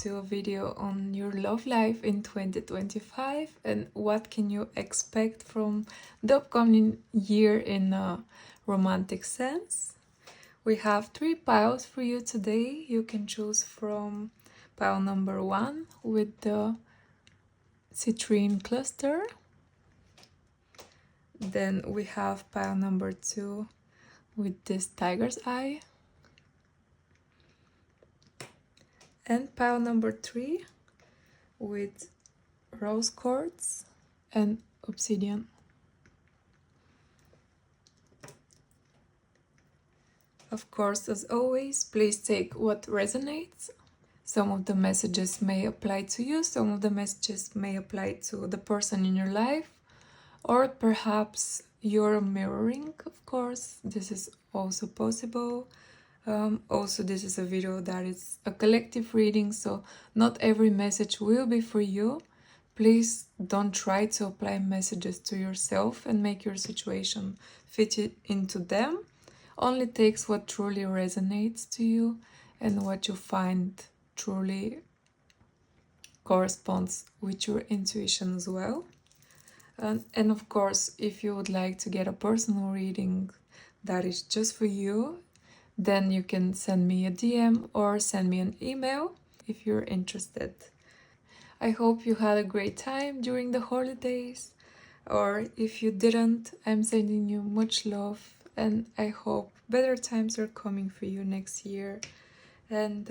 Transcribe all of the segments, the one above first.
to a video on your love life in 2025 and what can you expect from the upcoming year in a romantic sense. We have 3 piles for you today. You can choose from pile number 1 with the Citrine cluster. Then we have pile number 2 with this tiger's eye. And pile number 3 with rose quartz and obsidian. Of course, as always, please take what resonates. Some of the messages may apply to you, some of the messages may apply to the person in your life, or perhaps you're mirroring, of course. This is also possible. Also, this is a video that is a collective reading, so not every message will be for you. Please don't try to apply messages to yourself and make your situation fit it into them. Only takes what truly resonates to you and what you find truly corresponds with your intuition as well. And of course, if you would like to get a personal reading that is just for you, then you can send me a DM or send me an email if you're interested. I hope you had a great time during the holidays, or if you didn't, I'm sending you much love and I hope better times are coming for you next year. And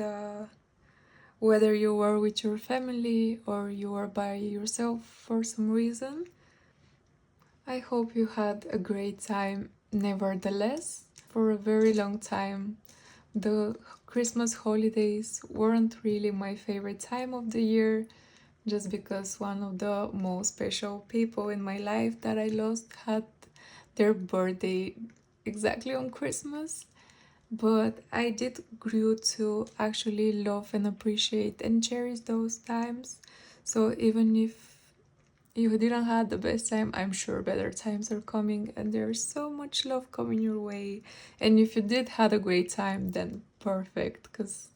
whether you were with your family or you were by yourself for some reason, I hope you had a great time nevertheless. For a very long time, the Christmas holidays weren't really my favorite time of the year, just because one of the most special people in my life that I lost had their birthday exactly on Christmas. But I did grew to actually love and appreciate and cherish those times. So even if you didn't have the best time, I'm sure better times are coming and there's so much love coming your way. And if you did had a great time, then perfect, because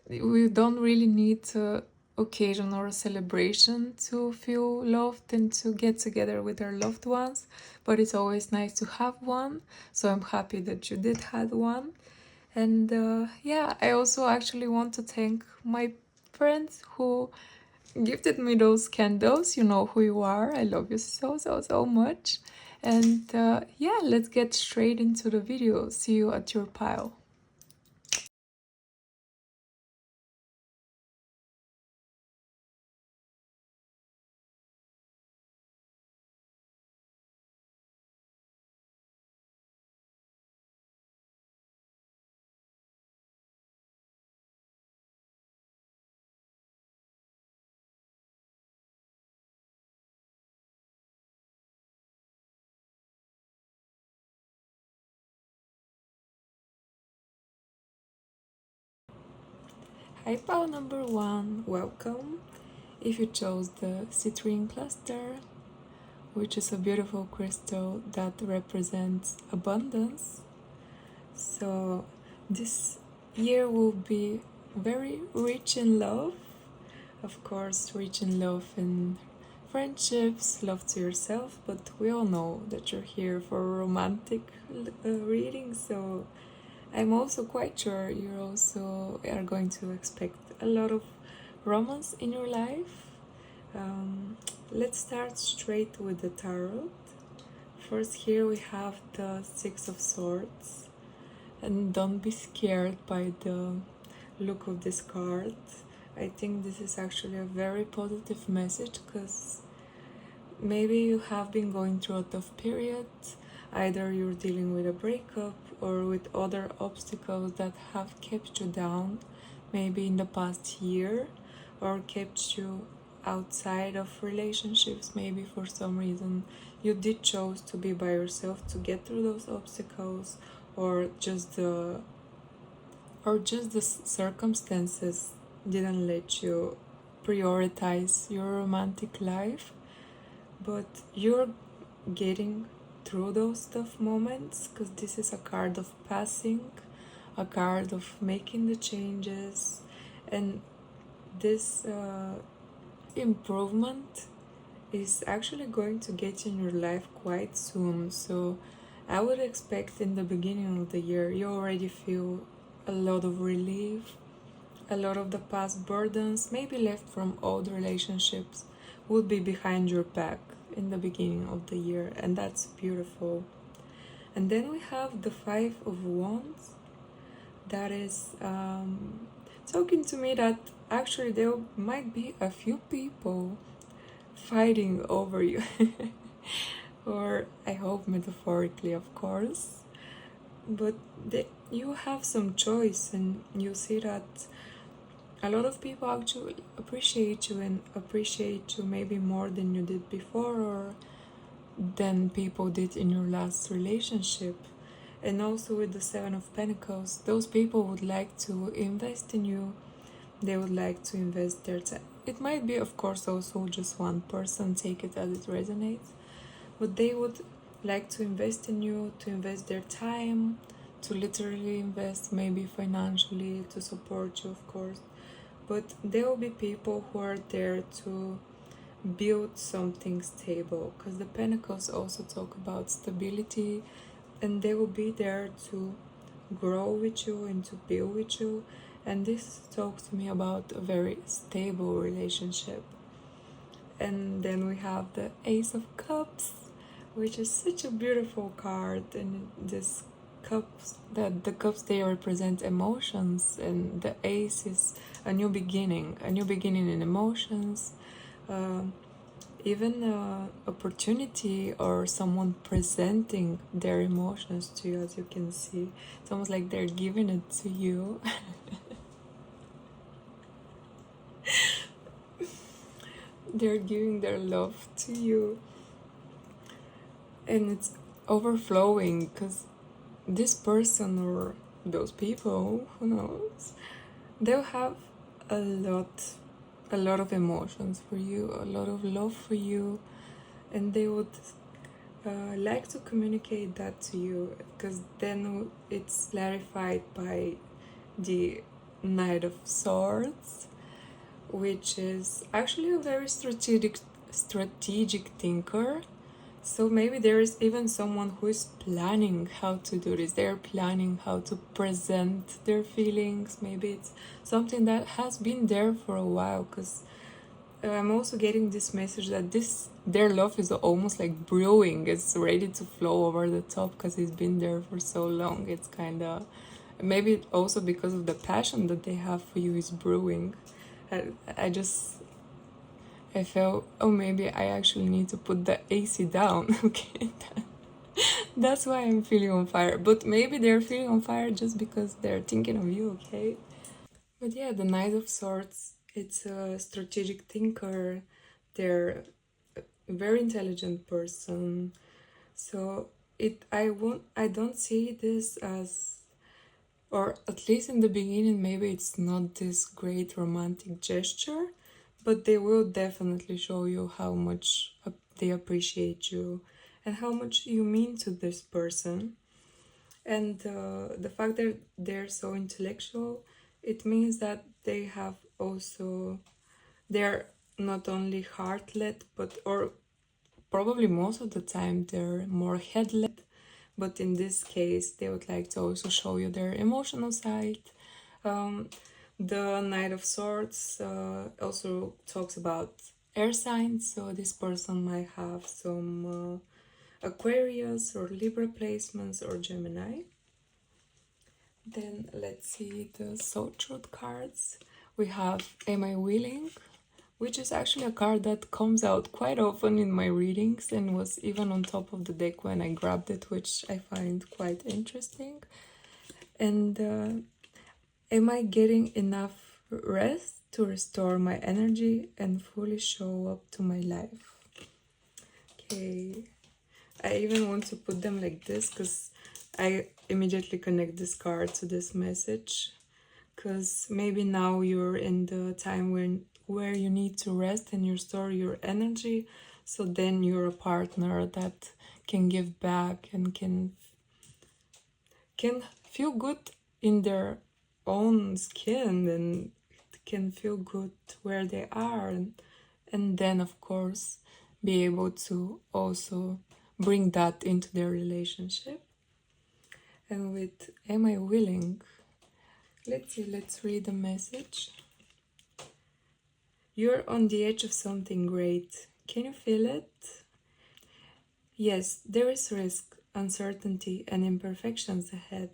we don't really need a occasion or a celebration to feel loved and to get together with our loved ones, but it's always nice to have one. So I'm happy that you did had one. And yeah, I also actually want to thank my friends who gifted me those candles. You know who you are. I love you so much. And yeah, let's get straight into the video. See you at your pile. Hi, pile number 1, welcome. If you chose the Citrine cluster, which is a beautiful crystal that represents abundance, so this year will be very rich in love. Of course, rich in love and friendships, love to yourself, but we all know that you're here for a romantic reading, so I'm also quite sure you also are going to expect a lot of romance in your life. Let's start straight with the tarot. First, here we have the 6 of Swords, and don't be scared by the look of this card. I think this is actually a very positive message, because maybe you have been going through a tough period. Either you're dealing with a breakup or with other obstacles that have kept you down, maybe in the past year, or kept you outside of relationships. Maybe for some reason you did choose to be by yourself to get through those obstacles, or just the circumstances didn't let you prioritize your romantic life. But you're getting through those tough moments, because this is a card of passing, a card of making the changes, and this improvement is actually going to get in your life quite soon. So I would expect in the beginning of the year you already feel a lot of relief, a lot of the past burdens, maybe left from old relationships, would be behind your back in the beginning of the year, and that's beautiful. And then we have the Five of Wands. That is talking to me that actually there might be a few people fighting over you. Or I hope metaphorically, of course. But you have some choice, and you see that a lot of people actually appreciate you, and appreciate you maybe more than you did before, or than people did in your last relationship. And also with the Seven of Pentacles, those people would like to invest in you. They would like to invest their time. It might be, of course, also just one person, take it as it resonates. But they would like to invest in you, to invest their time, to literally invest, maybe financially, to support you, of course. But there will be people who are there to build something stable, because the Pentacles also talk about stability, and they will be there to grow with you and to build with you. And this talks to me about a very stable relationship. And then we have the Ace of Cups, which is such a beautiful card. And this cups, that the cups, they represent emotions, and the ace is a new beginning in emotions, even opportunity, or someone presenting their emotions to you. As you can see, it's almost like they're giving it to you. They're giving their love to you, and it's overflowing, because this person, or those people, who knows, they'll have a lot of emotions for you, a lot of love for you, and they would like to communicate that to you, because then it's clarified by the Knight of Swords, which is actually a very strategic thinker. So maybe there is even someone who is planning how to do this. They're planning how to present their feelings. Maybe it's something that has been there for a while, because I'm also getting this message that their love is almost like brewing. It's ready to flow over the top, because it's been there for so long. It's kind of, maybe also because of the passion that they have for you is brewing. I felt, oh, maybe I actually need to put the AC down. Okay, that's why I'm feeling on fire. But maybe they're feeling on fire just because they're thinking of you, okay? But yeah, the Knight of Swords, it's a strategic thinker. They're a very intelligent person. So I don't see this as, or at least in the beginning, maybe it's not this great romantic gesture, but they will definitely show you how much they appreciate you and how much you mean to this person. And the fact that they're so intellectual, it means that they have also, they're not heart heart-led, but, or probably most of the time, they're more head-led. But in this case, they would like to also show you their emotional side. The Knight of Swords also talks about air signs, so this person might have some Aquarius or Libra placements, or Gemini. Then let's see the Soul Truth cards. We have Am I Willing, which is actually a card that comes out quite often in my readings and was even on top of the deck when I grabbed it, which I find quite interesting. And am I getting enough rest to restore my energy and fully show up to my life? Okay, I even want to put them like this because I immediately connect this card to this message, because maybe now you're in the time where you need to rest and restore your energy, so then you're a partner that can give back and can feel good in their own skin and can feel good where they are, and then of course be able to also bring that into their relationship. And with am I willing, let's read the message. You're on the edge of something great. Can you feel it? Yes, there is risk, uncertainty, and imperfections ahead.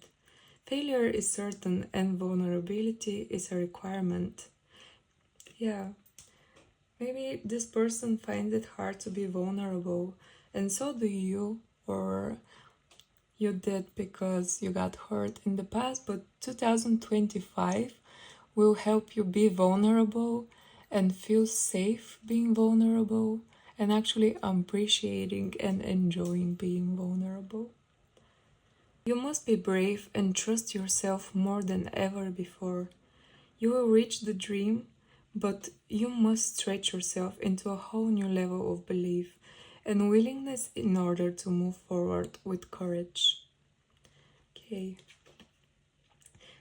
Failure is certain and vulnerability is a requirement. Yeah, maybe this person finds it hard to be vulnerable, and so do you, or you did because you got hurt in the past, but 2025 will help you be vulnerable and feel safe being vulnerable and actually appreciating and enjoying being vulnerable. You must be brave and trust yourself more than ever before. You will reach the dream, but you must stretch yourself into a whole new level of belief and willingness in order to move forward with courage. Okay.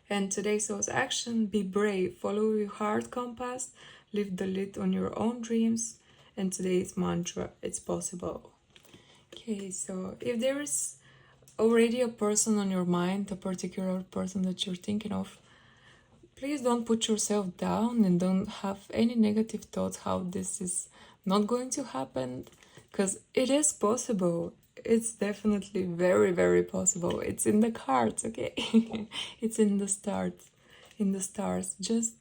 And today's soul's action: be brave, follow your heart compass, lift the lid on your own dreams, and today's mantra: it's possible. Okay, so if there is already a person on your mind, a particular person that you're thinking of, please don't put yourself down and don't have any negative thoughts how this is not going to happen, because it is possible. It's definitely very, very possible. It's in the cards, okay? It's in the stars. Just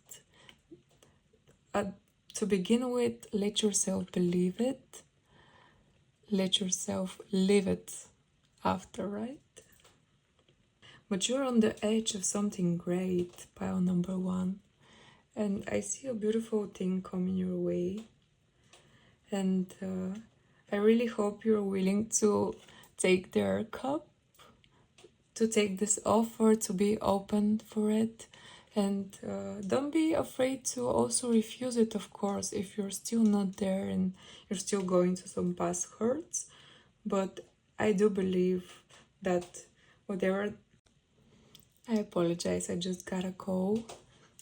to begin with, let yourself believe it. Let yourself live it after, right? But you're on the edge of something great, pile number 1. And I see a beautiful thing coming your way. And I really hope you're willing to take their cup, to take this offer, to be open for it. And don't be afraid to also refuse it, of course, if you're still not there and you're still going to some past hurts. But I do believe that whatever... I apologize, I just got a call,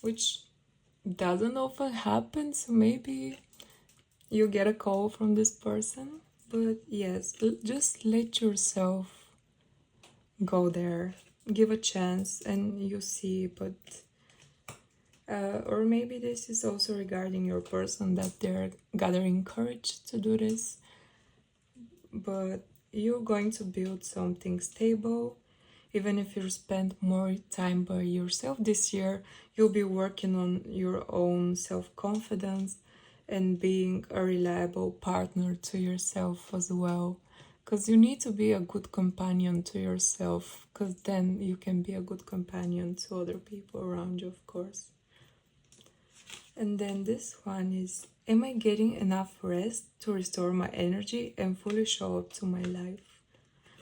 which doesn't often happen, so maybe you get a call from this person. But yes, just let yourself go there, give a chance, and you see. But or maybe this is also regarding your person, that they're gathering courage to do this. But you're going to build something stable. Even if you spend more time by yourself this year, you'll be working on your own self-confidence and being a reliable partner to yourself as well. Because you need to be a good companion to yourself, because then you can be a good companion to other people around you, of course. And then this one is, am I getting enough rest to restore my energy and fully show up to my life?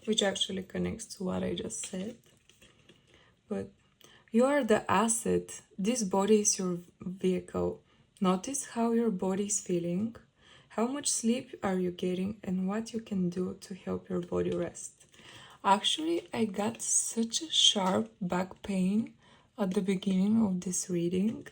Which actually connects to what I just said. But you are the asset. This body is your vehicle. Notice how your body is feeling, how much sleep are you getting, and what you can do to help your body rest. Actually, I got such a sharp back pain at the beginning of this reading.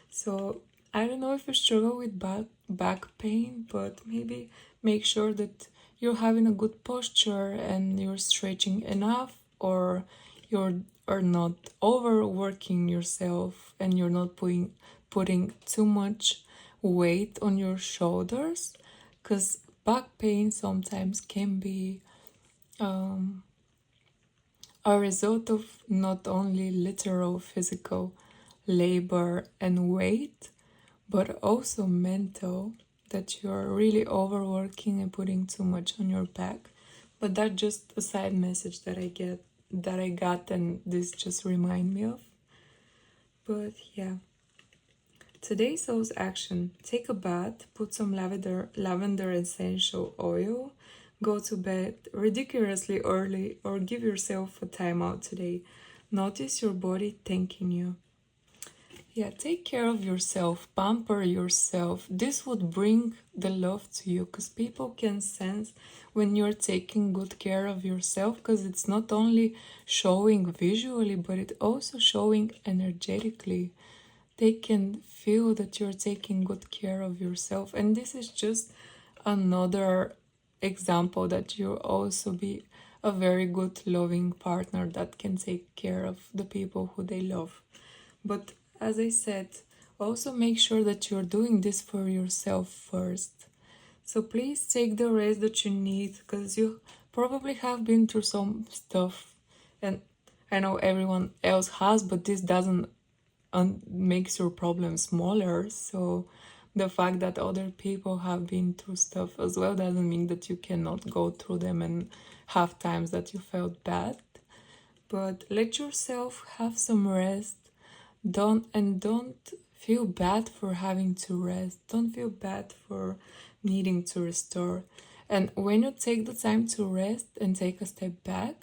So I don't know if you struggle with back pain, but maybe make sure that you're having a good posture and you're stretching enough, or you're not overworking yourself and you're not putting too much weight on your shoulders, because back pain sometimes can be a result of not only literal physical labor and weight, but also mental, that you're really overworking and putting too much on your back. But that's just a side message that I got, and this just remind me of. But yeah, today's soul's action: take a bath, put some lavender essential oil, go to bed ridiculously early, or give yourself a timeout today. Notice your body thanking you. Yeah, take care of yourself, pamper yourself. This would bring the love to you, because people can sense when you're taking good care of yourself, because it's not only showing visually, but it's also showing energetically. they can feel that you're taking good care of yourself. And this is just another example that you also be a very good loving partner that can take care of the people who they love. But as I said, also make sure that you're doing this for yourself first. So please take the rest that you need, because you probably have been through some stuff, and I know everyone else has, but this doesn't makes your problem smaller. So the fact that other people have been through stuff as well doesn't mean that you cannot go through them and have times that you felt bad. But let yourself have some rest. Don't feel bad for having to rest. Don't feel bad for needing to restore. And when you take the time to rest and take a step back,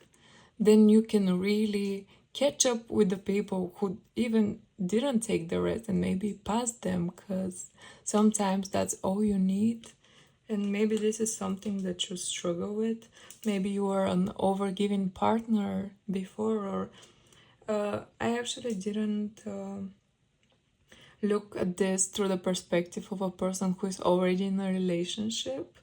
then you can really catch up with the people who even didn't take the rest and maybe pass them, because sometimes that's all you need. And maybe this is something that you struggle with. Maybe you were an overgiving partner before, or I actually didn't look at this through the perspective of a person who is already in a relationship,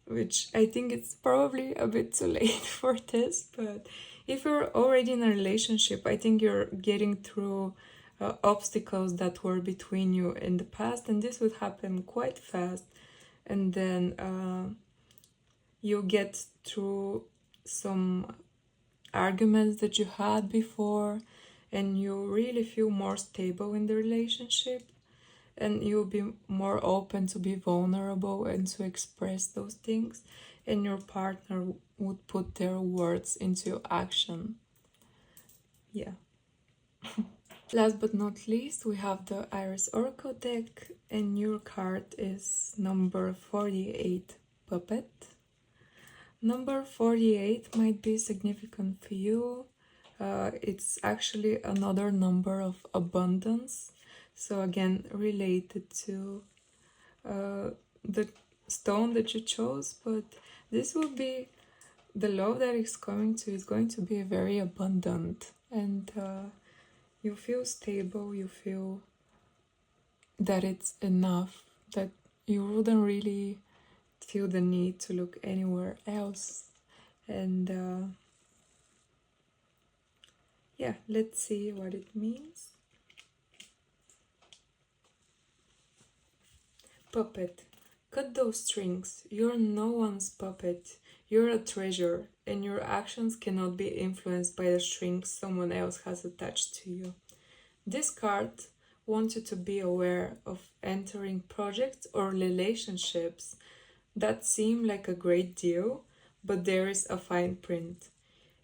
which I think it's probably a bit too late for this. But if you're already in a relationship, I think you're getting through obstacles that were between you in the past, and this would happen quite fast. And then you get through some arguments that you had before, and you really feel more stable in the relationship, and you'll be more open to be vulnerable and to express those things, and your partner would put their words into action. Yeah. Last but not least, we have the Iris Oracle deck, and your card is number 48, Puppet. Number 48 might be significant for you. It's actually another number of abundance. So again, related to the stone that you chose, but this will be the love that is going to be very abundant, and you feel stable, you feel that it's enough, that you wouldn't really feel the need to look anywhere else. And yeah, let's see what it means. Puppet. Cut those strings. You're no one's puppet. You're a treasure, and your actions cannot be influenced by the strings someone else has attached to you. This card wants you to be aware of entering projects or relationships that seem like a great deal, but there is a fine print.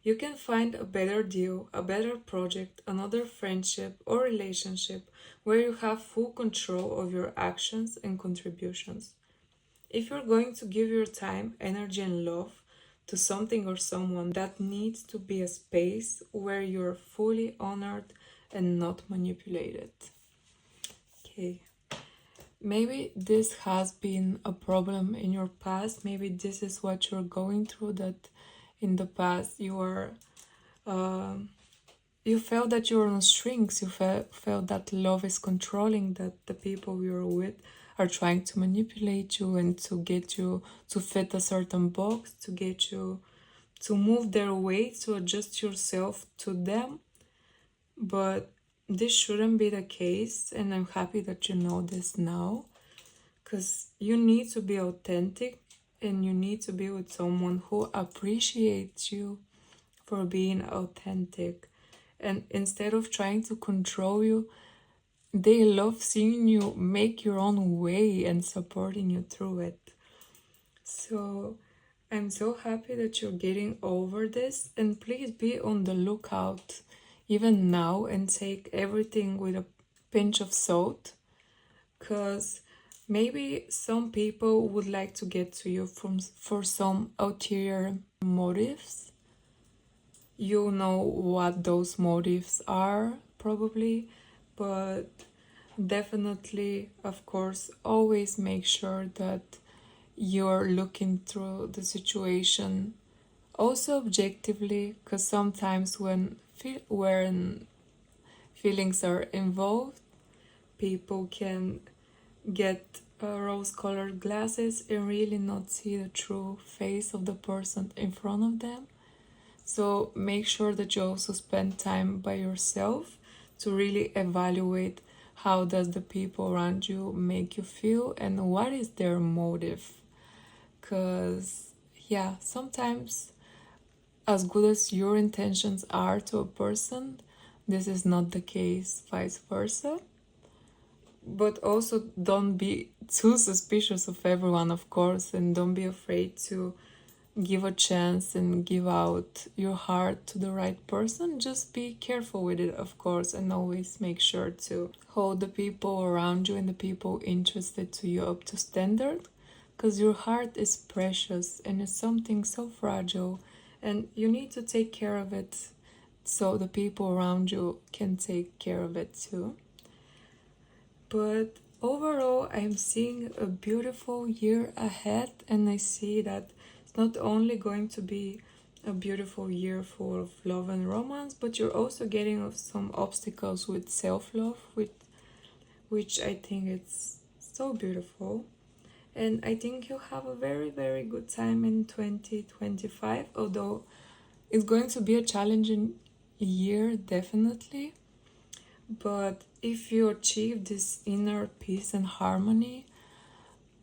You can find a better deal, a better project, another friendship or relationship where you have full control of your actions and contributions. If you're going to give your time, energy, and love to something or someone, that needs to be a space where you're fully honored and not manipulated. Okay. Maybe this has been a problem in your past. Maybe this is what you're going through, that in the past you were you felt that you were on strings. You felt that love is controlling, that the people you're with are trying to manipulate you and to get you to fit a certain box, to get you to move their way, to adjust yourself to them. But this shouldn't be the case, and I'm happy that you know this now, because you need to be authentic, and you need to be with someone who appreciates you for being authentic. And instead of trying to control you, they love seeing you make your own way and supporting you through it. So I'm so happy that you're getting over this, and please be on the lookout even now and take everything with a pinch of salt, because maybe some people would like to get to you for some ulterior motives. You know what those motives are, probably, but definitely, of course, always make sure that you're looking through the situation also objectively, because sometimes when feelings are involved, people can get rose-colored glasses and really not see the true face of the person in front of them. So make sure that you also spend time by yourself to really evaluate how does the people around you make you feel and what is their motive. Because yeah, sometimes as good as your intentions are to a person, this is not the case, vice versa. But also don't be too suspicious of everyone, of course, and don't be afraid to give a chance and give out your heart to the right person. Just be careful with it, of course, and always make sure to hold the people around you and the people interested to you up to standard, because your heart is precious and it's something so fragile, and you need to take care of it so the people around you can take care of it too. But overall, I'm seeing a beautiful year ahead, and I see that it's not only going to be a beautiful year full of love and romance, but you're also getting some obstacles with self-love, which I think it's so beautiful. And I think you'll have a very, very good time in 2025, although it's going to be a challenging year, definitely. But if you achieve this inner peace and harmony,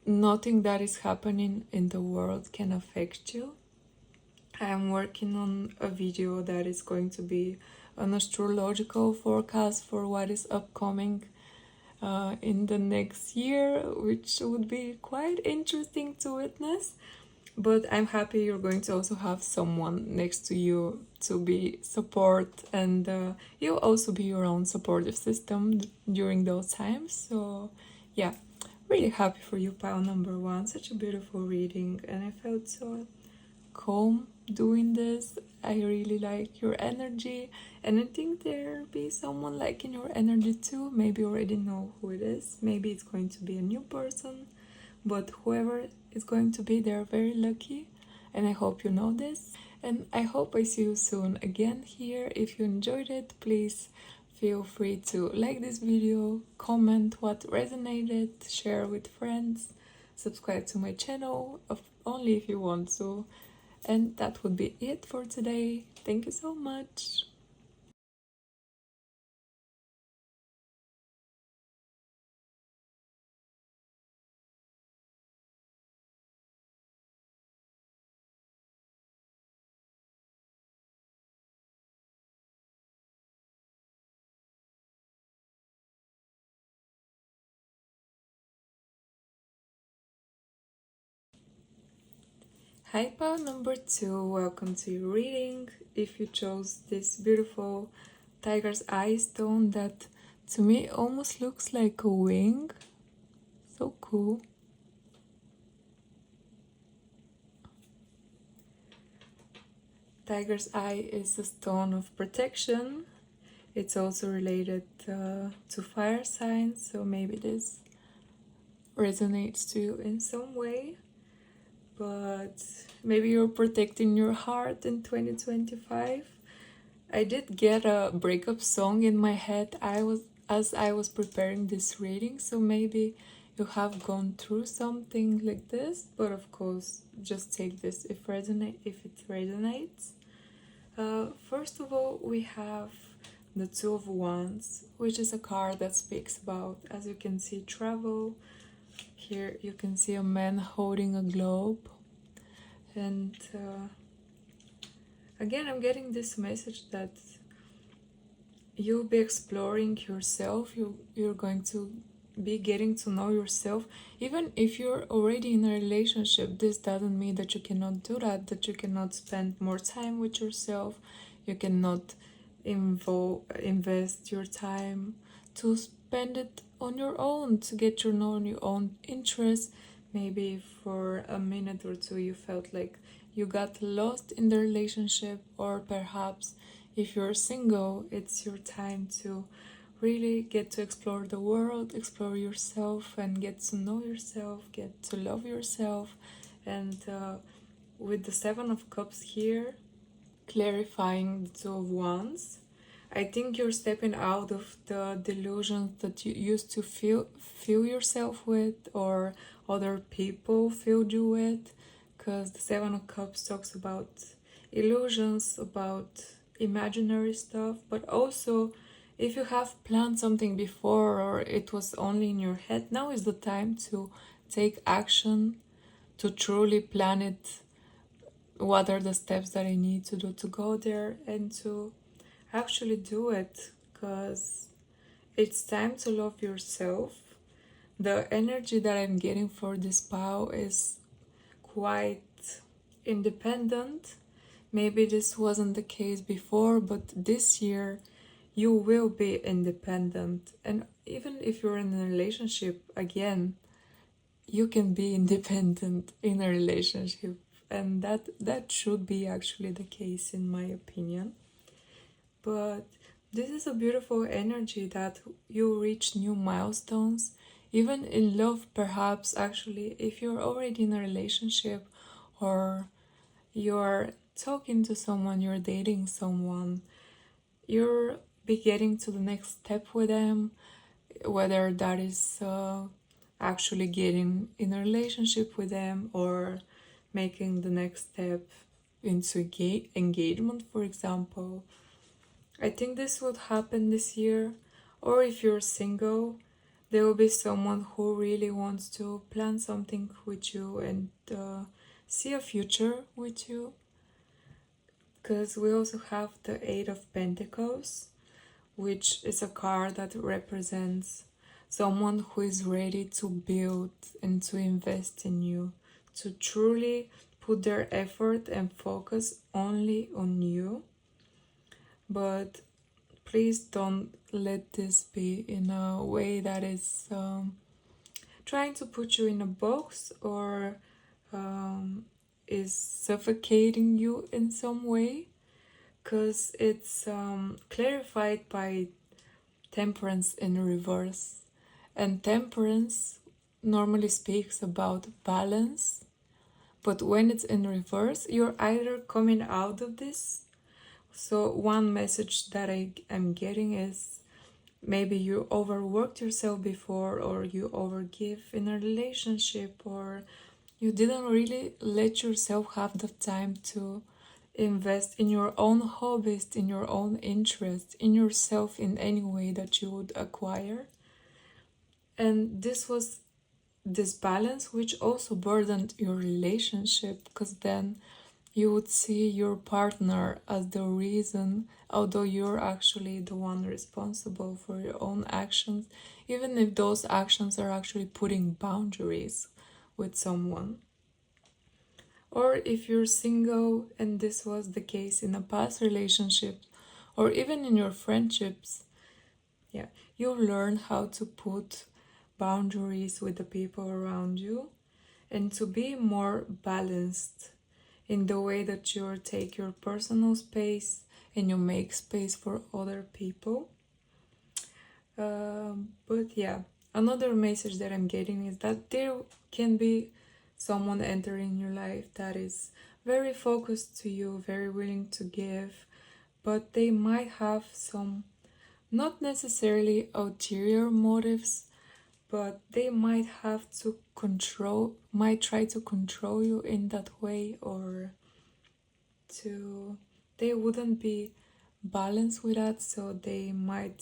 nothing that is happening in the world can affect you. I'm working on a video that is going to be an astrological forecast for what is upcoming in the next year, which would be quite interesting to witness. But I'm happy you're going to also have someone next to you to be support, and you'll also be your own supportive system during those times. So yeah, really happy for you, pile number one. Such a beautiful reading, and I felt so calm doing this. I really like your energy, and I think there'll be someone liking your energy too. Maybe you already know who it is. Maybe it's going to be a new person, but whoever is going to be, they're very lucky, and I hope you know this. And I hope I see you soon again here. If you enjoyed it, please feel free to like this video, comment what resonated, share with friends, subscribe to my channel, only if you want to. And that would be it for today. Thank you so much. Hi, pal number two, welcome to your reading. If you chose this beautiful tiger's eye stone that to me almost looks like a wing, so cool. Tiger's eye is a stone of protection. It's also related to fire signs, so maybe this resonates to you in some way. But maybe you're protecting your heart in 2025. I did get a breakup song in my head as I was preparing this reading, so maybe you have gone through something like this, but of course just take this if it resonates. First of all, we have the Two of Wands, which is a card that speaks about, as you can see, travel. Here you can see a man holding a globe, and again I'm getting this message that you'll be exploring yourself. You're going to be getting to know yourself. Even if you're already in a relationship, this doesn't mean that you cannot do that you cannot spend more time with yourself, you cannot invest your time to spend it on your own, to get to know your own interests. Maybe for a minute or two you felt like you got lost in the relationship, or perhaps if you're single, it's your time to really get to explore the world, explore yourself, and get to know yourself, get to love yourself. And with the Seven of Cups here, clarifying the Two of Wands, I think you're stepping out of the delusions that you used to feel yourself with, or other people filled you with, because the Seven of Cups talks about illusions, about imaginary stuff, but also if you have planned something before or it was only in your head, now is the time to take action, to truly plan it. What are the steps that I need to do to go there, and to actually do it, because it's time to love yourself. The energy that I'm getting for this POW is quite independent. Maybe this wasn't the case before, but this year you will be independent. And even if you're in a relationship, again, you can be independent in a relationship. And that should be actually the case, in my opinion. But this is a beautiful energy that you reach new milestones, even in love, perhaps. Actually, if you're already in a relationship, or you're talking to someone, you're dating someone, you're be getting to the next step with them, whether that is actually getting in a relationship with them, or making the next step into engagement, for example. I think this would happen this year. Or if you're single, there will be someone who really wants to plan something with you and see a future with you. Because we also have the Eight of Pentacles, which is a card that represents someone who is ready to build and to invest in you, to truly put their effort and focus only on you. But please don't let this be in a way that is trying to put you in a box, or is suffocating you in some way, because it's clarified by Temperance in reverse. And Temperance normally speaks about balance, but when it's in reverse, you're either coming out of this. So one message that I am getting is, maybe you overworked yourself before, or you overgive in a relationship, or you didn't really let yourself have the time to invest in your own hobbies, in your own interests, in yourself in any way that you would acquire. And this was this balance which also burdened your relationship, because then you would see your partner as the reason, although you're actually the one responsible for your own actions, even if those actions are actually putting boundaries with someone. Or if you're single and this was the case in a past relationship, or even in your friendships, yeah, you learn how to put boundaries with the people around you, and to be more balanced in the way that you take your personal space and you make space for other people. But yeah, another message that I'm getting is that there can be someone entering your life that is very focused to you, very willing to give, but they might have some, not necessarily ulterior motives, but they might have to might try to control you in that way, or they wouldn't be balanced with that, so they might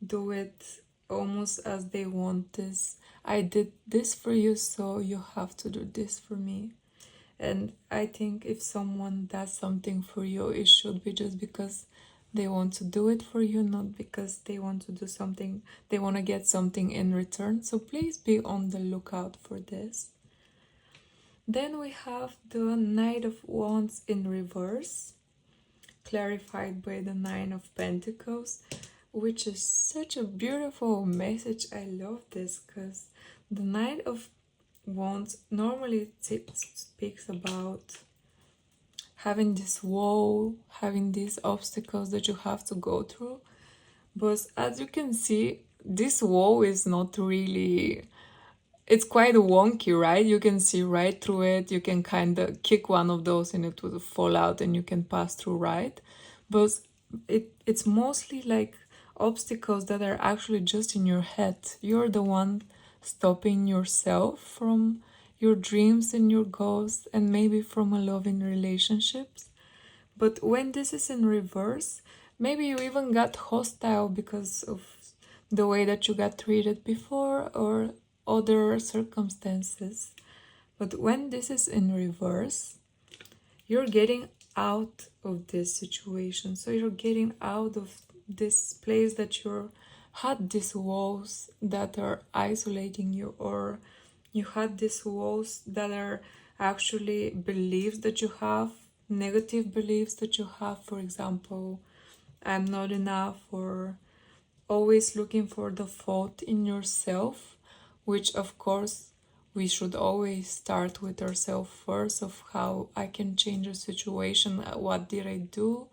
do it almost as they want this. I did this for you, so you have to do this for me. And I think if someone does something for you, it should be just because they want to do it for you, not because they want to do something, they want to get something in return. So please be on the lookout for this. Then we have the Knight of Wands in reverse, clarified by the Nine of Pentacles, which is such a beautiful message. I love this, because the Knight of Wands normally speaks about having this wall, having these obstacles that you have to go through. But as you can see, this wall is not really, it's quite wonky, right? You can see right through it. You can kind of kick one of those and it will fall out and you can pass through, right? But it's mostly like obstacles that are actually just in your head. You're the one stopping yourself from your dreams and your goals, and maybe from a loving relationships. But when this is in reverse, maybe you even got hostile because of the way that you got treated before or other circumstances. But when this is in reverse, you're getting out of this situation. So you're getting out of this place that you're had these walls that are isolating you, or you had these walls that are actually beliefs that you have, negative beliefs that you have. For example, I'm not enough, or always looking for the fault in yourself, which of course we should always start with ourselves first, of how I can change a situation, what did I do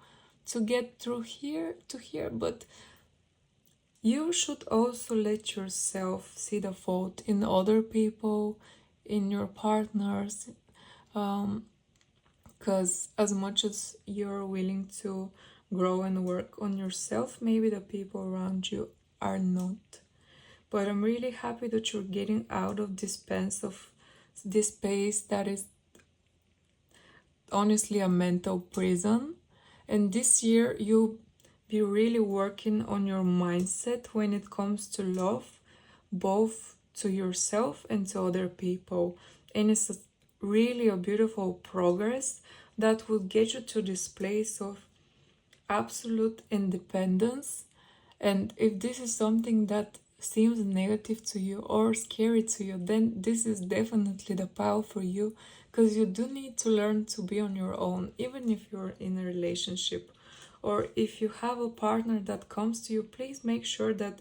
to get through here to here. But you should also let yourself see the fault in other people, in your partners, because as much as you're willing to grow and work on yourself, maybe the people around you are not. But I'm really happy that you're getting out of this space that is honestly a mental prison. And this year you'll be really working on your mindset when it comes to love, both to yourself and to other people. And it's really a beautiful progress that will get you to this place of absolute independence. And if this is something that seems negative to you or scary to you, then this is definitely the path for you, because you do need to learn to be on your own, even if you're in a relationship, or if you have a partner that comes to you. Please make sure that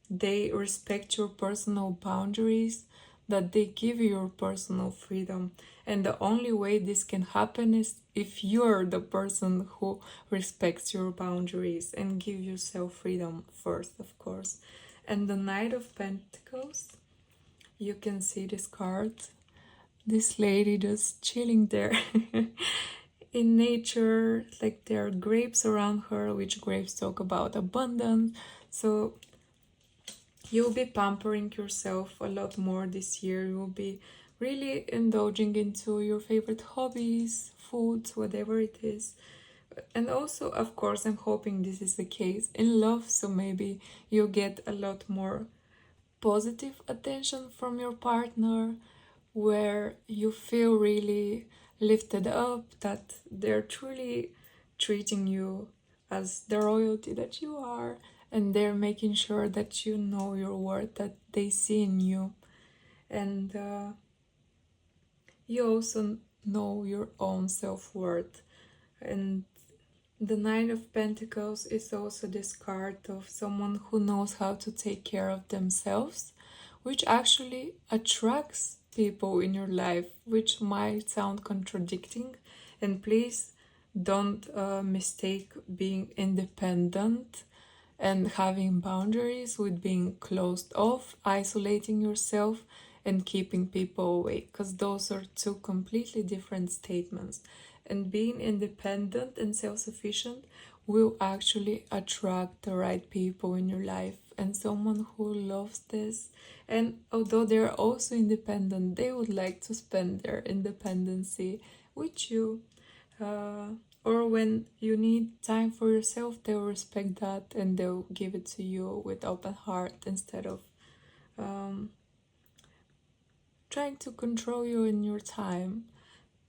they respect your personal boundaries, that they give you your personal freedom. And the only way this can happen is if you're the person who respects your boundaries and give yourself freedom first, of course. And the Knight of Pentacles, you can see this card. This lady just chilling there in nature, like there are grapes around her, which grapes talk about abundance. So you'll be pampering yourself a lot more this year. You'll be really indulging into your favorite hobbies, foods, whatever it is. And also, of course, I'm hoping this is the case in love. So maybe you'll get a lot more positive attention from your partner, where you feel really lifted up, that they're truly treating you as the royalty that you are, and they're making sure that you know your worth, that they see in you. And you also know your own self-worth. And the Knight of Pentacles is also this card of someone who knows how to take care of themselves, which actually attracts people in your life, which might sound contradicting. And please don't mistake being independent and having boundaries with being closed off, isolating yourself, and keeping people away, because those are two completely different statements. And being independent and self-sufficient will actually attract the right people in your life, and someone who loves this. And although they're also independent, they would like to spend their independency with you. Or when you need time for yourself, they'll respect that and they'll give it to you with open heart, instead of trying to control you in your time.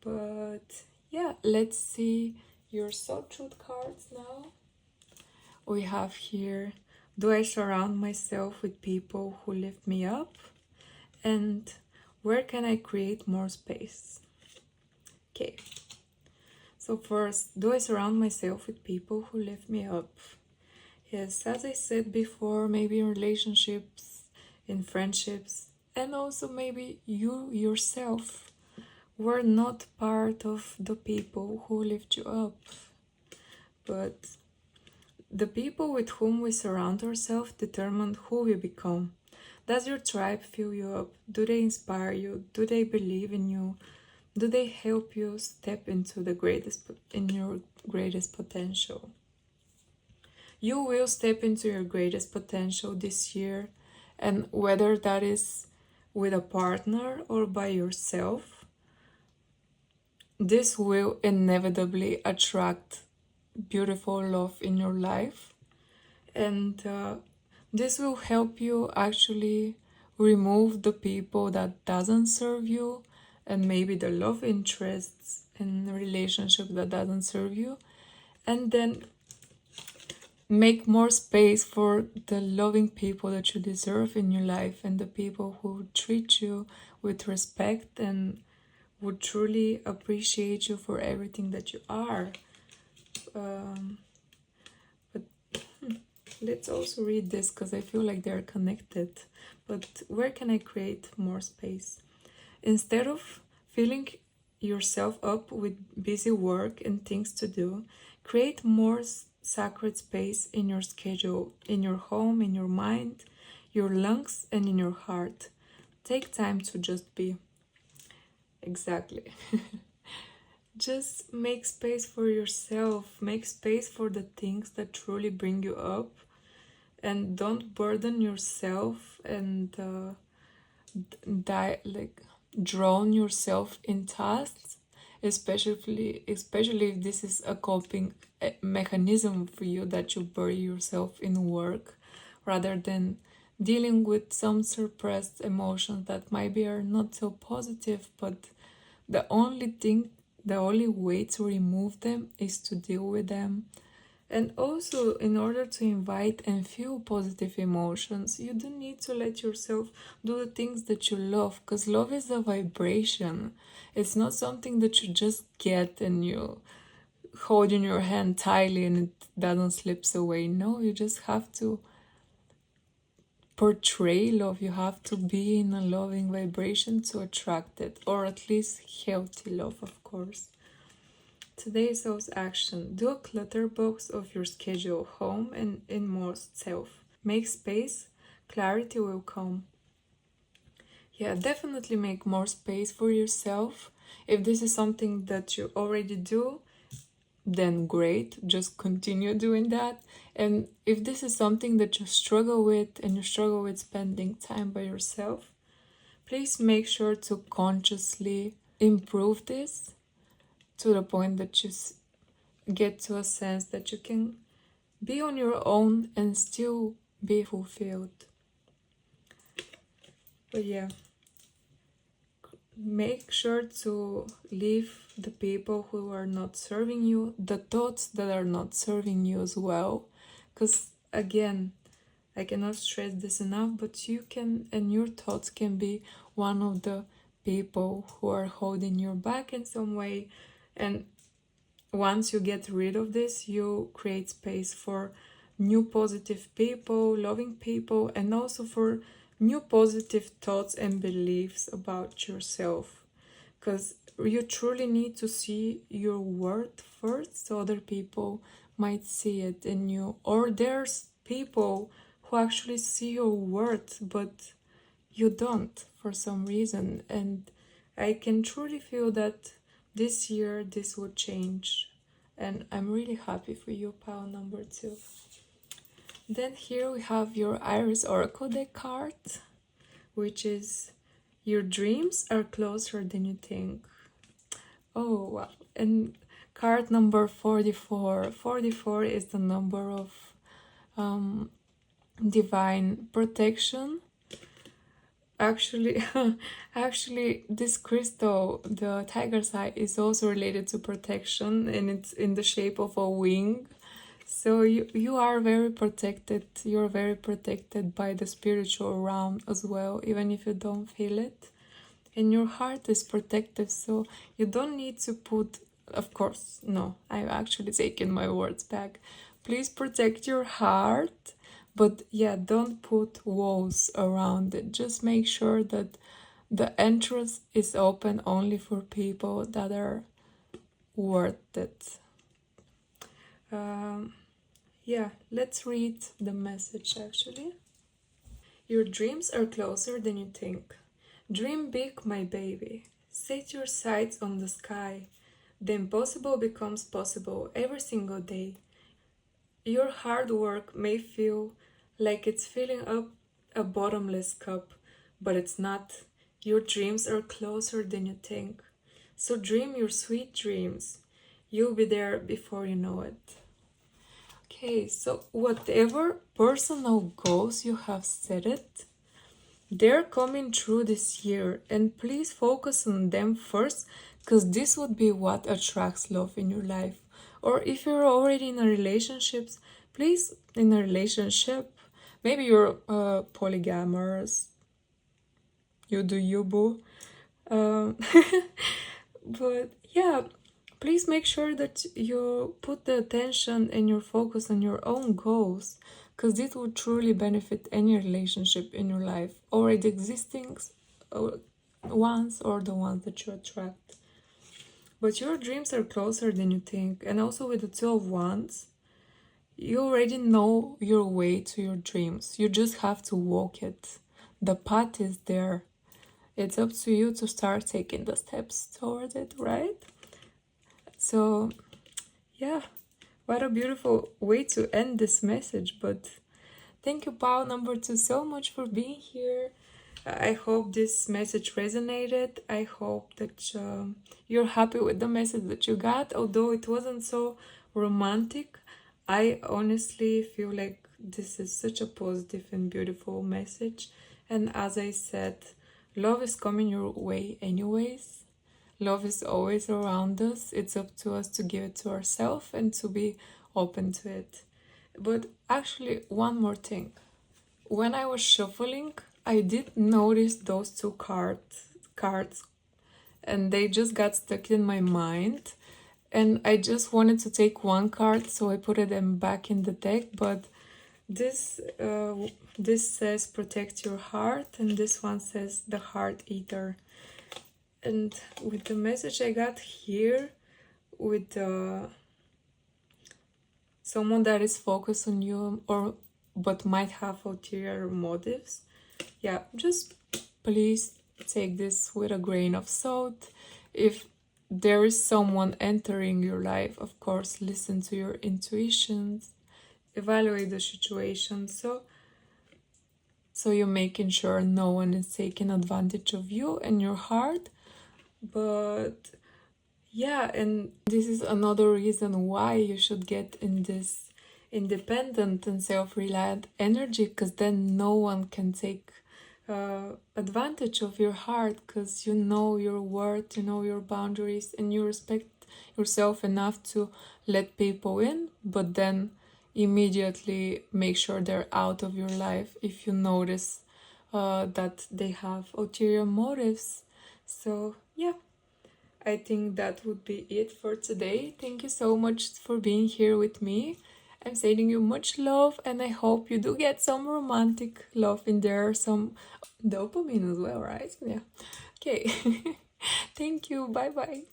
But yeah, let's see your soul truth cards now. We have here, do I surround myself with people who lift me up? And where can I create more space? Okay, so first, do I surround myself with people who lift me up? Yes, as I said before, maybe in relationships, in friendships, and also maybe you yourself were not part of the people who lift you up. But the people with whom we surround ourselves determine who we become. Does your tribe fill you up? Do they inspire you? Do they believe in you? Do they help you step into your greatest potential? You will step into your greatest potential this year, and whether that is with a partner or by yourself, this will inevitably attract beautiful love in your life. And this will help you actually remove the people that doesn't serve you, and maybe the love interests in a relationship that doesn't serve you, and then make more space for the loving people that you deserve in your life, and the people who treat you with respect and would truly appreciate you for everything that you are. But let's also read this because I feel like they're connected. But where can I create more space? Instead of filling yourself up with busy work and things to do, create more sacred space in your schedule, in your home, in your mind, your lungs, and in your heart. Take time to just be. Exactly. Just make space for yourself. Make space for the things that truly bring you up. And don't burden yourself and drown yourself in tasks, especially if this is a coping mechanism for you, that you bury yourself in work rather than dealing with some suppressed emotions that maybe are not so positive, but the only way to remove them is to deal with them. And also, in order to invite and feel positive emotions, you don't need to let yourself do the things that you love, because love is a vibration. It's not something that you just get and you hold in your hand tightly and it doesn't slip away. No, you just have to portray love. You have to be in a loving vibration to attract it, or at least healthy love, of course. Today's soul's action. Do a clutter box of your schedule, home, and inmost self. Make space, clarity will come. Yeah, definitely make more space for yourself. If this is something that you already do, then great, just continue doing that. And if this is something that you struggle with and you struggle with spending time by yourself, please make sure to consciously improve this to the point that you get to a sense that you can be on your own and still be fulfilled. But yeah, make sure to leave the people who are not serving you, the thoughts that are not serving you as well. Because again, I cannot stress this enough, but you can, and your thoughts can be one of the people who are holding you back in some way. And once you get rid of this, you create space for new positive people, loving people, and also for new positive thoughts and beliefs about yourself. Because you truly need to see your worth first, so other people might see it in you. Or there's people who actually see your worth, but you don't for some reason. And I can truly feel that this year this would change, and I'm really happy for you, pile number 2. Then here we have your Iris Oracle deck card, which is your dreams are closer than you think. Oh wow. And card number 44. 44 is the number of divine protection. Actually, this crystal, the tiger's eye, is also related to protection, and it's in the shape of a wing. So you are very protected. You're very protected by the spiritual realm as well, even if you don't feel it. And your heart is protective, so you don't need to put. Of course, no. I'm actually taking my words back. Please protect your heart. But yeah, don't put walls around it. Just make sure that the entrance is open only for people that are worth it. Yeah, let's read the message actually. Your dreams are closer than you think. Dream big, my baby. Set your sights on the sky. The impossible becomes possible every single day. Your hard work may feel like it's filling up a bottomless cup, but it's not. Your dreams are closer than you think. So dream your sweet dreams. You'll be there before you know it. Okay, so whatever personal goals you have set it, they're coming true this year, and please focus on them first, because this would be what attracts love in your life. Or if you're already in a relationships, please, in a relationship, maybe you're polygamous, you do you, boo. Um, but yeah, please make sure that you put the attention and your focus on your own goals, because this will truly benefit any relationship in your life, already existing ones or the ones that you attract. But your dreams are closer than you think, and also with the Two of Wands, you already know your way to your dreams. You just have to walk it. The path is there. It's up to you to start taking the steps towards it, right? So, yeah, what a beautiful way to end this message. But thank you, Pau number 2, so much for being here. I hope this message resonated. I hope that you're happy with the message that you got. Although it wasn't so romantic, I honestly feel like this is such a positive and beautiful message. And as I said, love is coming your way anyways. Love is always around us. It's up to us to give it to ourselves and to be open to it. But actually, one more thing. When I was shuffling, I did notice those two cards, and they just got stuck in my mind. And I just wanted to take one card, so I put them back in the deck. But this says protect your heart, and this one says the heart eater. And with the message I got here, with someone that is focused on you, or but might have ulterior motives, yeah, just please take this with a grain of salt. If there is someone entering your life, of course, listen to your intuitions, evaluate the situation, so you're making sure no one is taking advantage of you and your heart. But yeah, and this is another reason why you should get in this independent and self-reliant energy, because then no one can take advantage of your heart, because you know your worth, you know your boundaries, and you respect yourself enough to let people in, but then immediately make sure they're out of your life if you notice that they have ulterior motives. So yeah, I think that would be it for today. Thank you so much for being here with me. I'm sending you much love, and I hope you do get some romantic love in there, some dopamine as well, right? Yeah. Okay. Thank you. Bye bye.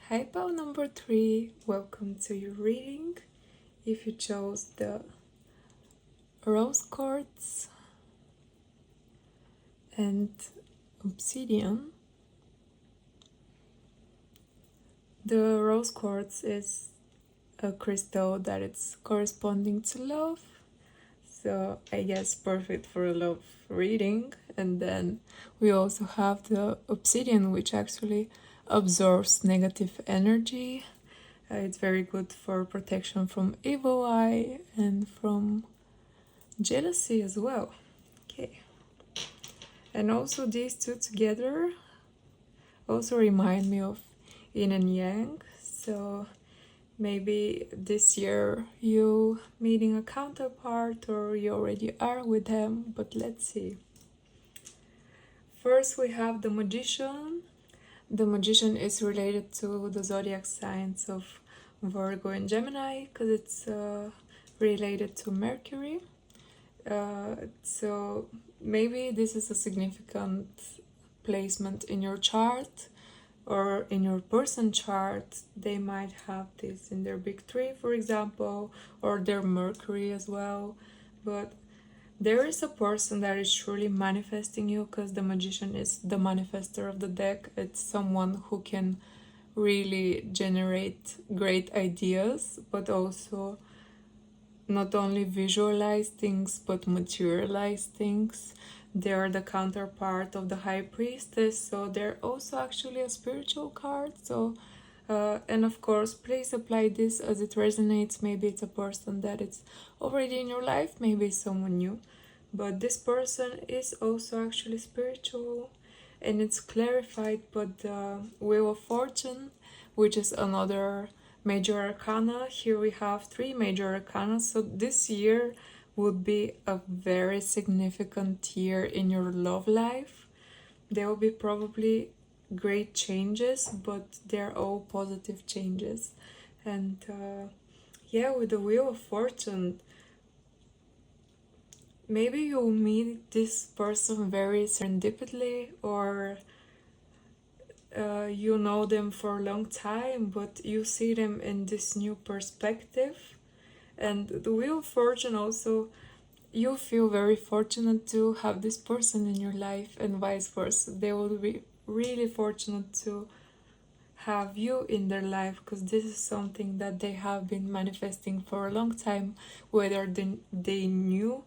Hi, Pal number 3. Welcome to your reading. If you chose the rose quartz and obsidian, the rose quartz is a crystal that it's corresponding to love, so I guess perfect for a love reading. And then we also have the obsidian, which actually absorbs negative energy. It's very good for protection from evil eye and from jealousy as well. Okay, and also these two together also remind me of yin and yang. So maybe this year you meeting a counterpart, or you already are with them, but let's see. First we have the magician. The magician is related to the zodiac signs of Virgo and Gemini, because it's related to Mercury. So maybe this is a significant placement in your chart. or in your person chart, they might have this in their big three, for example, or their Mercury as well. But there is a person that is truly manifesting you, because the Magician is the manifester of the deck. It's someone who can really generate great ideas, but also not only visualize things but materialize things. They're the counterpart of the High Priestess, so they're also actually a spiritual card. So and of course, please apply this as it resonates. Maybe it's a person that is already in your life, maybe it's someone new, but this person is also actually spiritual, and it's clarified by the Wheel of Fortune, which is another major arcana. Here we have 3 major arcana, so this year would be a very significant year in your love life. There will be probably great changes, but they're all positive changes. And yeah, with the Wheel of Fortune, maybe you'll meet this person very serendipitously, or you know them for a long time, but you see them in this new perspective. And the Wheel of Fortune also, you feel very fortunate to have this person in your life, and vice versa. They will be really fortunate to have you in their life, because this is something that they have been manifesting for a long time, whether they knew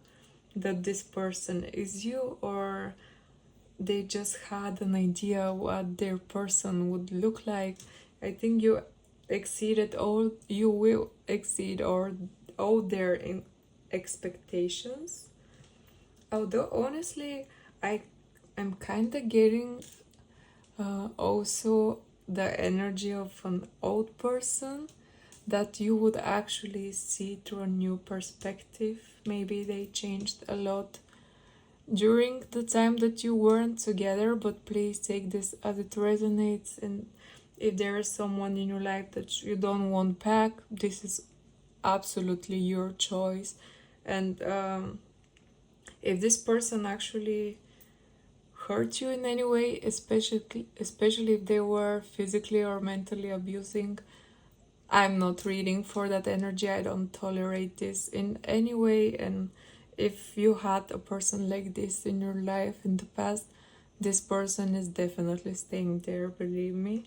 that this person is you, or they just had an idea what their person would look like. I think you will exceed all their expectations. Although honestly, I'm kind of getting also the energy of an old person that you would actually see through a new perspective. Maybe they changed a lot during the time that you weren't together, but please take this as it resonates. And if there is someone in your life that you don't want back, this is absolutely your choice. And if this person actually hurt you in any way, especially if they were physically or mentally abusing, I'm not reading for that energy. I don't tolerate this in any way. And if you had a person like this in your life in the past, this person is definitely staying there, believe me.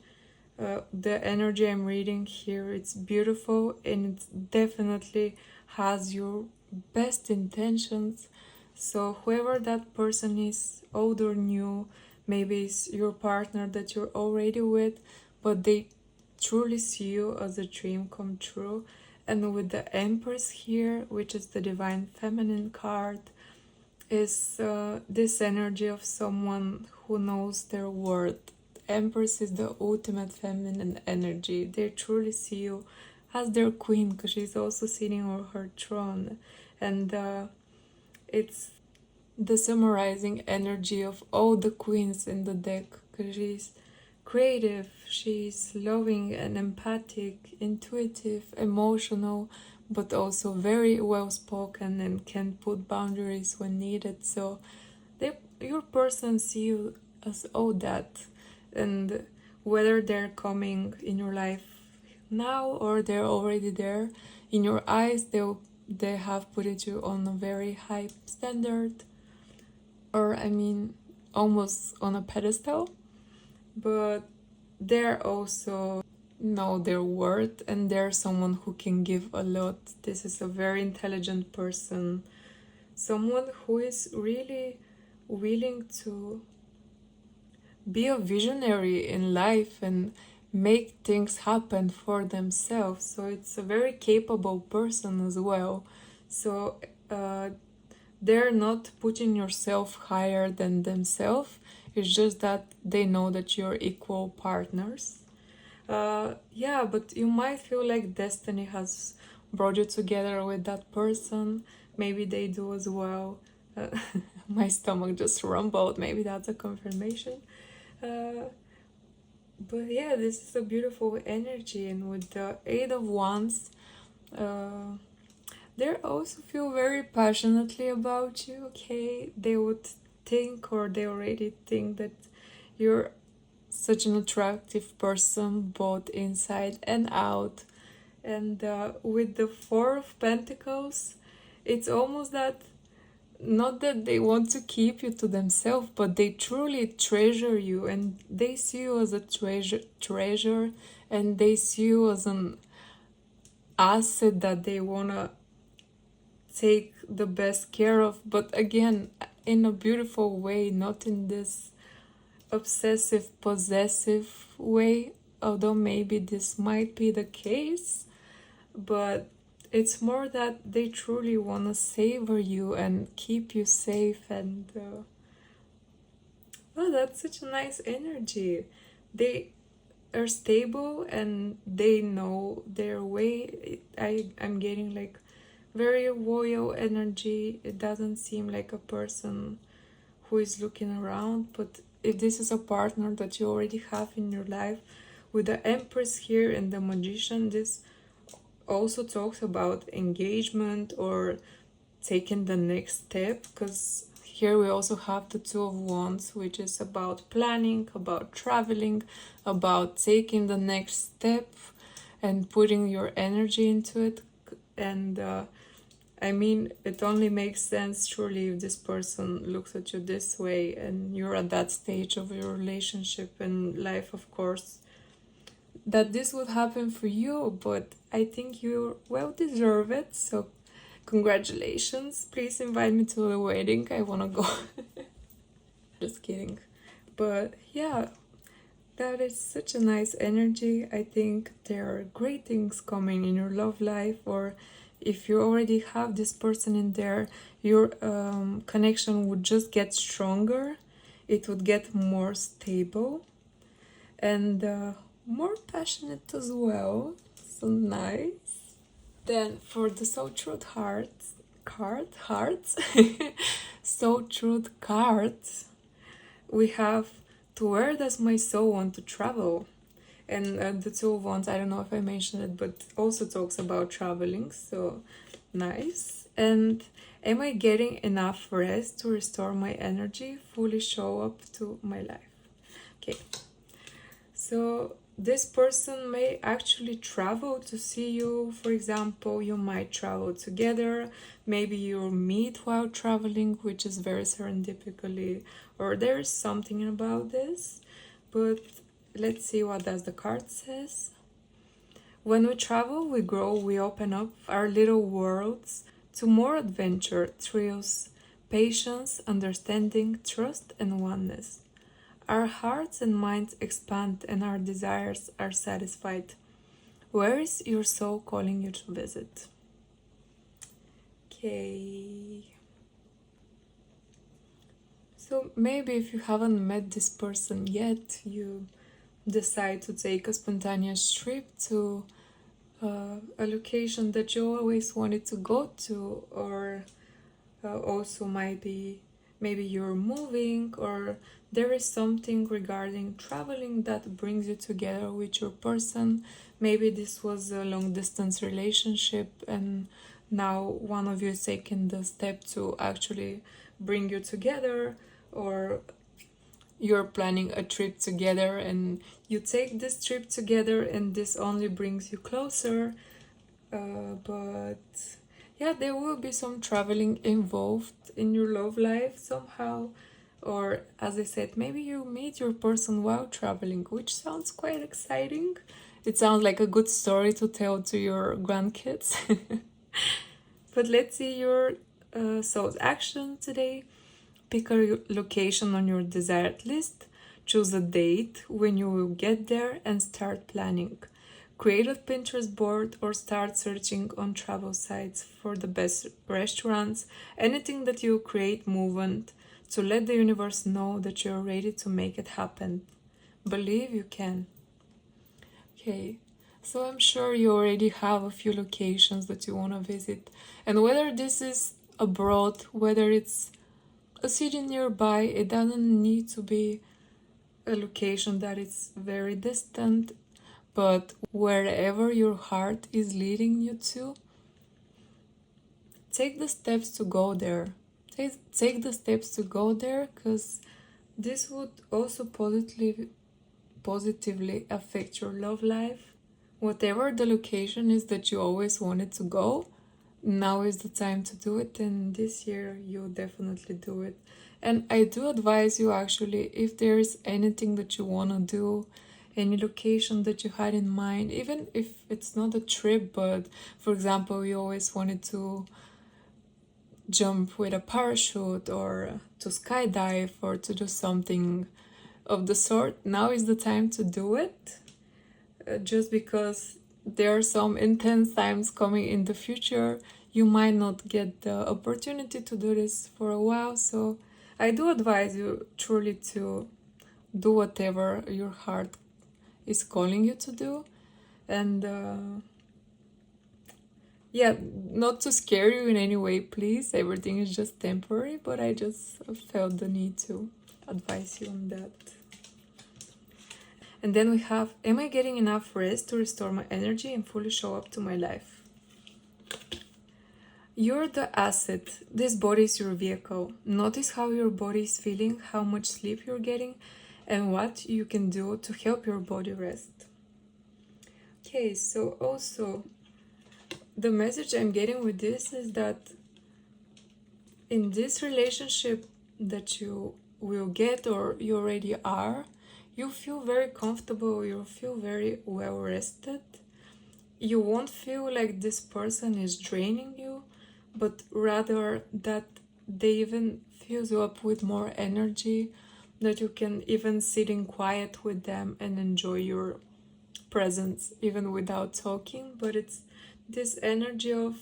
The energy I'm reading here, it's beautiful, and it definitely has your best intentions. So whoever that person is, old or new, maybe it's your partner that you're already with, but they truly see you as a dream come true. And with the Empress here, which is the Divine Feminine card, is this energy of someone who knows their worth. Empress is the ultimate feminine energy. They truly see you as their queen, because she's also sitting on her throne. And it's the summarizing energy of all the queens in the deck, because she's creative, she's loving and empathic, intuitive, emotional, but also very well spoken and can put boundaries when needed. So your person sees you as all that. And whether they're coming in your life now or they're already there, in your eyes they have put you on a very high standard, or I mean almost on a pedestal, but they're also know their worth, and they're someone who can give a lot. This is a very intelligent person, someone who is really willing to be a visionary in life and make things happen for themselves. So it's a very capable person as well. So they're not putting yourself higher than themselves. It's just that they know that you're equal partners. Yeah, but you might feel like destiny has brought you together with that person. Maybe they do as well. My stomach just rumbled. Maybe that's a confirmation. But yeah, this is a beautiful energy, and with the Eight of Wands, they also feel very passionately about you. Okay, they would think, or they already think, that you're such an attractive person, both inside and out. And with the Four of Pentacles, it's almost that, not that they want to keep you to themselves, but they truly treasure you, and they see you as a treasure, and they see you as an asset that they want to take the best care of, but again, in a beautiful way, not in this obsessive, possessive way, although maybe this might be the case, but it's more that they truly want to savor you and keep you safe. And oh, that's such a nice energy. They are stable and they know their way. I'm getting like very loyal energy. It doesn't seem like a person who is looking around, but if this is a partner that you already have in your life, with the Empress here and the Magician, this also talks about engagement or taking the next step, because here we also have the Two of Wands, which is about planning, about traveling, about taking the next step and putting your energy into it. And I mean, it only makes sense surely if this person looks at you this way and you're at that stage of your relationship and life, of course, that this would happen for you. But I think you well deserve it, so congratulations. Please invite me to the wedding. I want to go. Just kidding. But yeah, that is such a nice energy. I think there are great things coming in your love life, or if you already have this person in there, your connection would just get stronger. It would get more stable and more passionate as well. So nice. Then for the Soul Truth hearts, Soul Truth cards, we have, to where does my soul want to travel? And the Two of Wands, I don't know if I mentioned it, but also talks about traveling, so nice. And am I getting enough rest to restore my energy, fully show up to my life? Okay, so this person may actually travel to see you. For example, you might travel together, maybe you'll meet while traveling, which is very serendipitously, or there's something about this. But let's see what does the card says. When we travel, we grow, we open up our little worlds to more adventure, thrills, patience, understanding, trust, and oneness. Our hearts and minds expand and our desires are satisfied. Where is your soul calling you to visit? Okay. So maybe if you haven't met this person yet, you decide to take a spontaneous trip to a location that you always wanted to go to, or also maybe you're moving, or there is something regarding traveling that brings you together with your person. Maybe this was a long distance relationship and now one of you is taking the step to actually bring you together, or you're planning a trip together and you take this trip together and this only brings you closer. But yeah, there will be some traveling involved in your love life somehow. Or as I said, maybe you meet your person while traveling, which sounds quite exciting. It sounds like a good story to tell to your grandkids. But let's see your soul's action today. Pick a location on your desired list, choose a date when you will get there, and start planning. Create a Pinterest board or start searching on travel sites for the best restaurants, anything that you create movement to let the universe know that you're ready to make it happen. Believe you can. Okay, so I'm sure you already have a few locations that you want to visit, and whether this is abroad, whether it's a city nearby, it doesn't need to be a location that is very distant, but wherever your heart is leading you to, take the steps to go there. Take the steps to go there, because this would also positively affect your love life. Whatever the location is that you always wanted to go, now is the time to do it, and this year you definitely do it. And I do advise you, actually, if there is anything that you want to do, any location that you had in mind, even if it's not a trip, but for example, you always wanted to jump with a parachute or to skydive or to do something of the sort, now is the time to do it. Just because there are some intense times coming in the future, you might not get the opportunity to do this for a while. So I do advise you truly to do whatever your heart is calling you to do. And yeah, not to scare you in any way, please. Everything is just temporary, but I just felt the need to advise you on that. And then we have, am I getting enough rest to restore my energy and fully show up to my life? You're the asset. This body is your vehicle. Notice how your body is feeling, how much sleep you're getting, and what you can do to help your body rest. Okay, so also, the message I'm getting with this is that in this relationship that you will get or you already are, you feel very comfortable, you feel very well rested. You won't feel like this person is draining you, but rather that they even fill you up with more energy, that you can even sit in quiet with them and enjoy your presence even without talking. But it's this energy of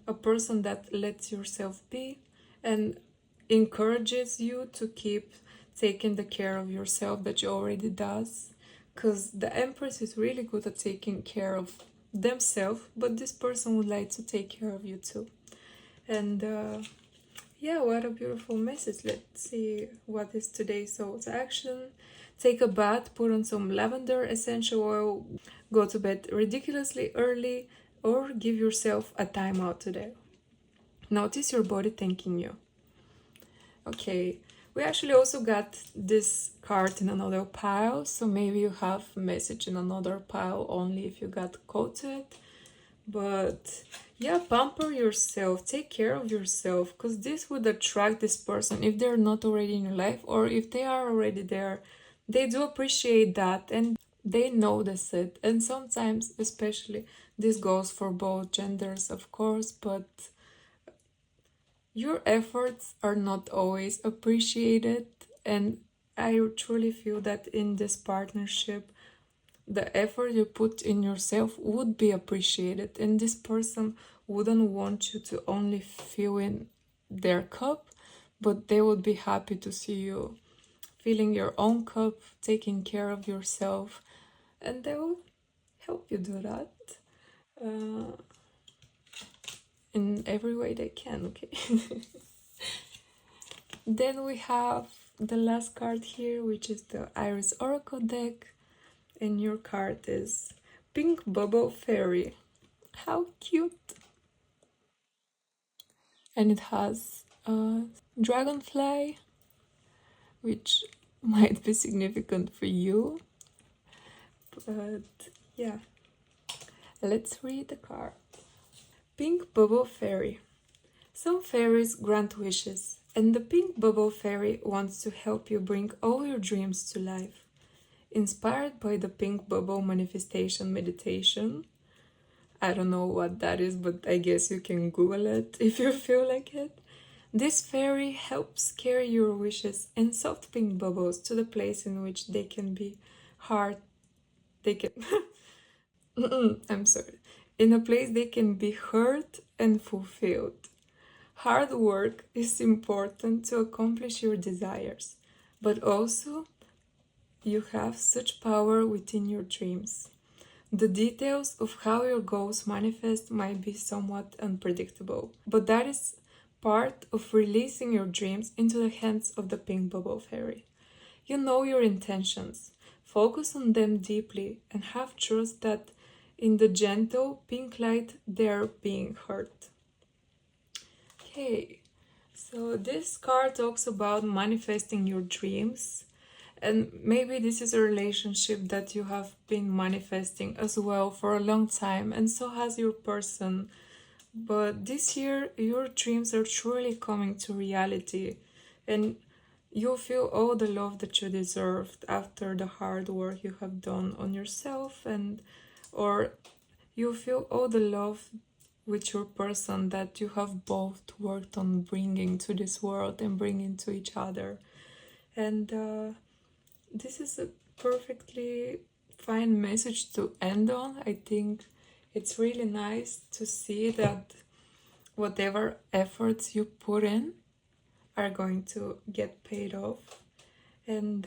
a person that lets yourself be and encourages you to keep taking the care of yourself that you already does, because the Empress is really good at taking care of themselves, but this person would like to take care of you too. And yeah, what a beautiful message. Let's see what is today's soul's action. Take a bath, put on some lavender essential oil, go to bed ridiculously early, or give yourself a timeout today. Notice your body thanking you. Okay, we actually also got this card in another pile, so maybe you have a message in another pile only if you got quoted. But yeah, pamper yourself, take care of yourself, because this would attract this person if they're not already in your life, or if they are already there. They do appreciate that and they notice it. And sometimes, especially, this goes for both genders, of course, but your efforts are not always appreciated. And I truly feel that in this partnership, the effort you put in yourself would be appreciated, and this person wouldn't want you to only fill in their cup, but they would be happy to see you filling your own cup, taking care of yourself, and they will help you do that in every way they can. Okay. Then we have the last card here, which is the Iris Oracle deck. And your card is Pink Bubble Fairy. How cute! And it has a dragonfly, which might be significant for you. But yeah, let's read the card. Pink Bubble Fairy. Some fairies grant wishes, and the Pink Bubble Fairy wants to help you bring all your dreams to life. Inspired by the Pink Bubble Manifestation Meditation. I don't know what that is, but I guess you can Google it if you feel like it. This fairy helps carry your wishes in soft pink bubbles to the place in which they can be hard. They can. I'm sorry. In a place they can be heard and fulfilled. Hard work is important to accomplish your desires, but also you have such power within your dreams. The details of how your goals manifest might be somewhat unpredictable, but that is part of releasing your dreams into the hands of the Pink Bubble Fairy. You know your intentions, focus on them deeply, and have trust that in the gentle pink light they are being heard. Okay, so this card talks about manifesting your dreams. And maybe this is a relationship that you have been manifesting as well for a long time, and so has your person. But this year, your dreams are truly coming to reality, and you'll feel all the love that you deserved after the hard work you have done on yourself, and or you feel all the love with your person that you have both worked on bringing to this world and bringing to each other. And this is a perfectly fine message to end on. I think it's really nice to see that whatever efforts you put in are going to get paid off. And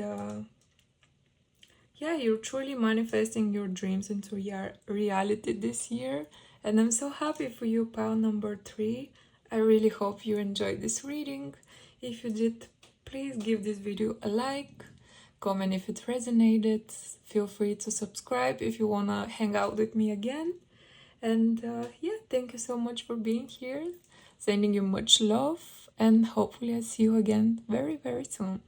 yeah, you're truly manifesting your dreams into reality this year. And I'm so happy for you, pile number 3. I really hope you enjoyed this reading. If you did, please give this video a like, comment if it resonated, feel free to subscribe if you wanna hang out with me again. And yeah, thank you so much for being here. Sending you much love, and hopefully I see you again very, very soon.